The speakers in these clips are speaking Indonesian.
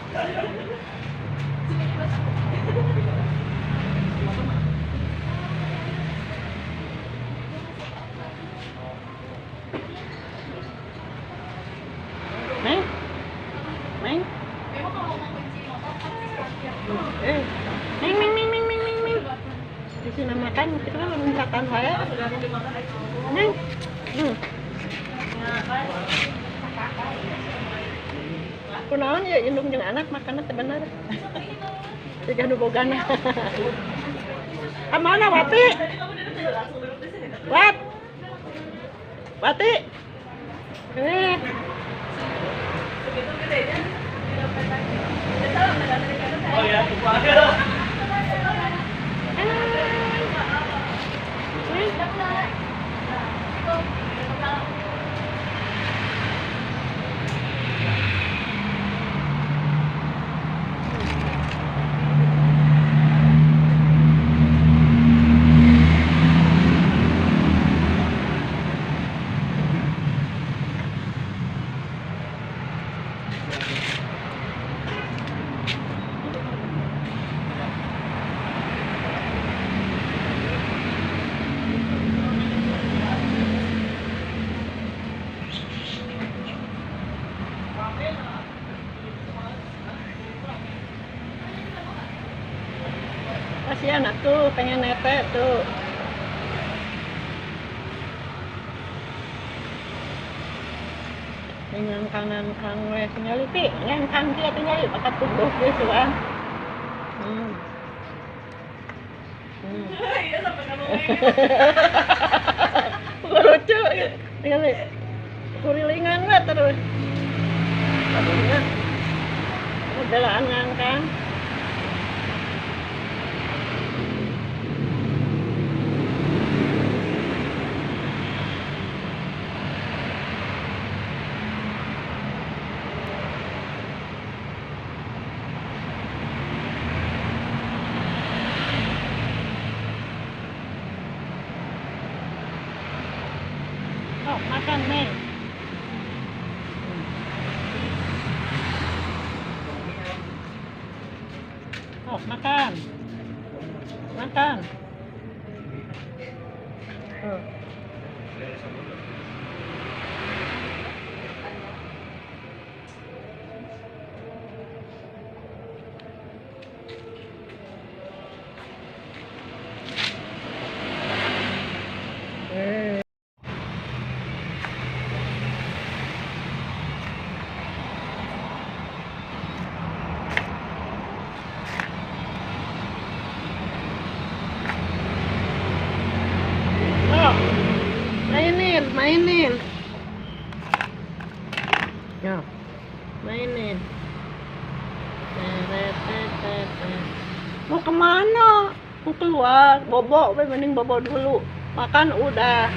Neng, neng, neng. Di sini makan, kita kan makan saya. Neng, kunaon ya indung jeung anak makanna teh bener. Tiga nu bogana. Amana Wati? Wati. Oh ya, kasihan tuh pengen nete tuh. Dengan kanan kang wes tinggal pi, yang kang dia tinggal bakat tubuh dia suan. iya sampai ngomong. Lucu, tinggal kurilingan lah terus. Tadinya modelan ngangkang. Oh, makan nih. Oh, makan. Makan. Oh. Mainin. Yo, mainin. Mau kemana? Mau keluar, bobo, mending bobo dulu. Makan udah.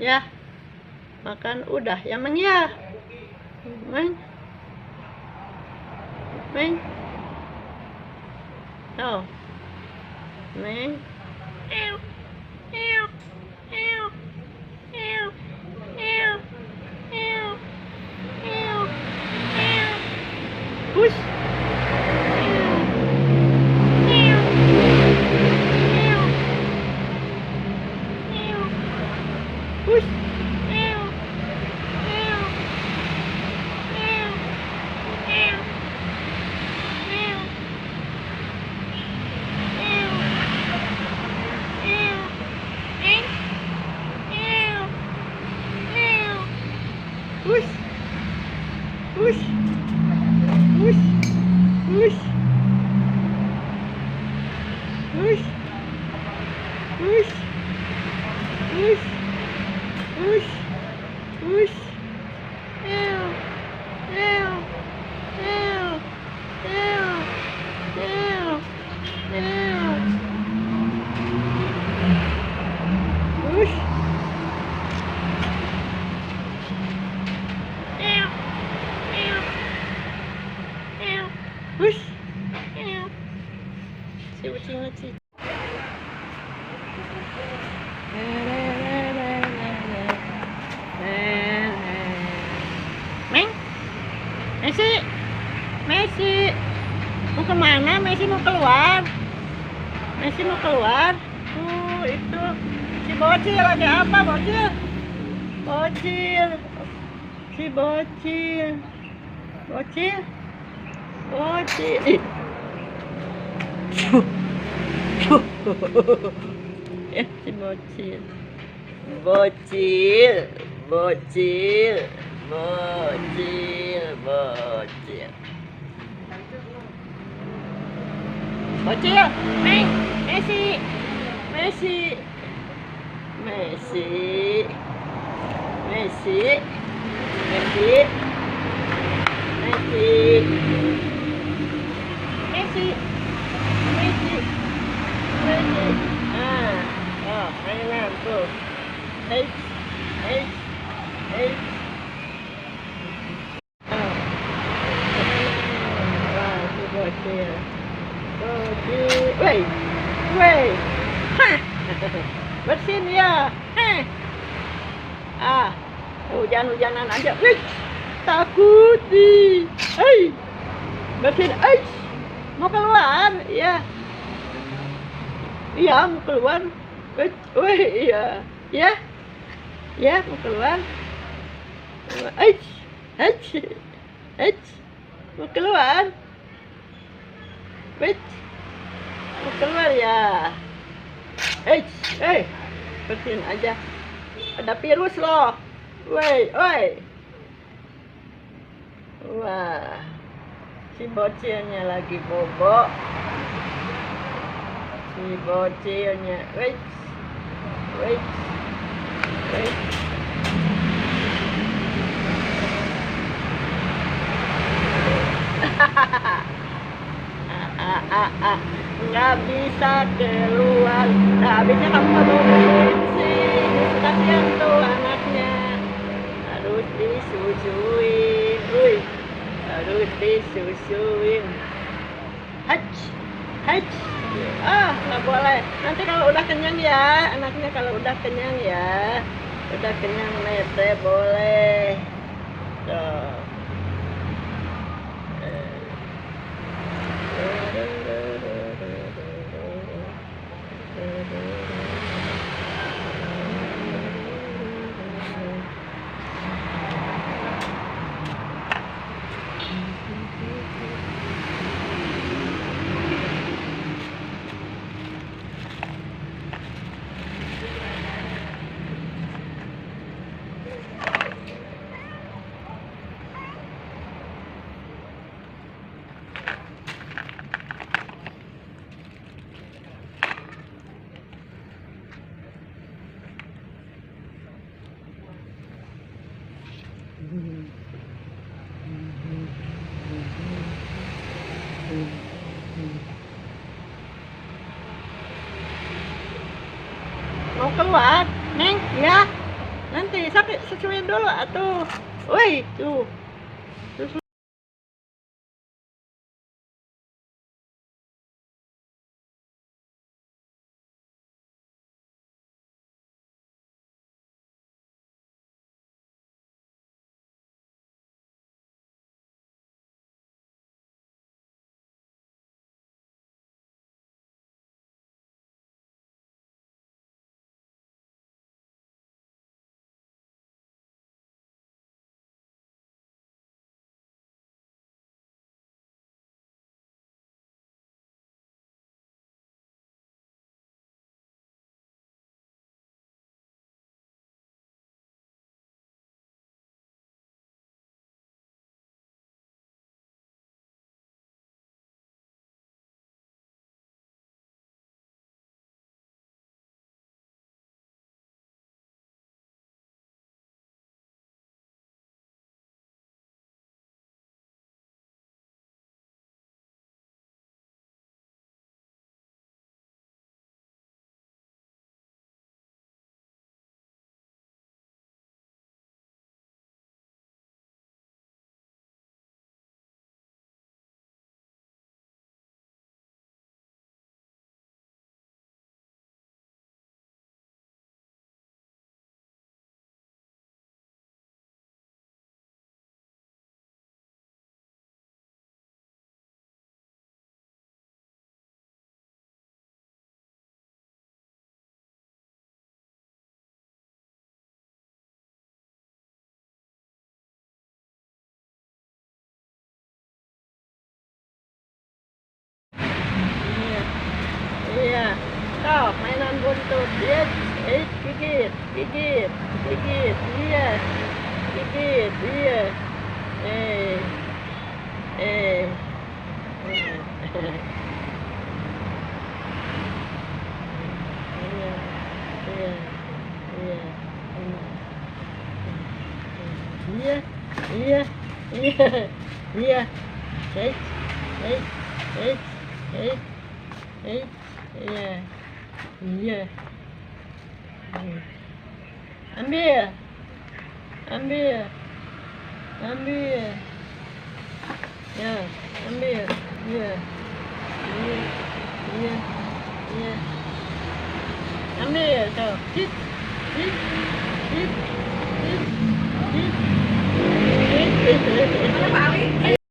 Ya. Makan udah, ya Meng ya. Meng. Oh. Meng. Push. Push. Push. Push. Push. Push. Push. Push. Push. Push. Push. Ew. Ew. Ew. Ew. Ew. Ew. Push. Ew. Ew. Ew. Push. Ew. See. Meng. Messi, Messi, mau kemana? Messi mau keluar. Messi mau keluar. Itu si bocil lagi apa bocil? Bocil, si bocil, bocil, bocil. Ih. Ya si bocil, bocil, bocil, bocil, bocil. Bocil, Messi, Messi, Messi, Messi, Messi, Messi, Messi, Messi, Messi. Oh, mainan tuh. H, H, H. Oh, wah, si bocil. Bocil, wey, wey, hah, bersin ya, hujan-hujanan aja, wih, takut nih, bersin, mau keluar, ya, iya mau keluar, wih, iya, ya, ya mau keluar, eh, mau keluar, wih, mau keluar ya. Bersihin aja. Ada virus loh. Woi. Wah, si bocilnya lagi bobo. Si bocilnya. Woi. Nggak bisa keluar. Nah, habisnya kamu ngomongin sih. Kasihan tuh anaknya. Harus disusuin. Harus disusuin. Hach. Nggak boleh. Nanti kalau udah kenyang ya, anaknya kalau udah kenyang ya. Udah kenyang nete boleh. Tuh. Mau keluar, Neng? Ya. Nanti sakit susuin dulu atuh. Woi, tuh. sok, mainan buntut. Iya, gigit, gigit, gigit, iya, gigit, iya. Eh, eh. Iya, iya, iya, iya, iya, iya, iya. Hei, hei, hei, hei, hei, iya, iya. Ambil, ambil, ambil. Ya, ambil. Iya, iya, iya, iya. Ambil, tuh. Hit, hit, hit, hit, hit, hit. Mana Pak Ali?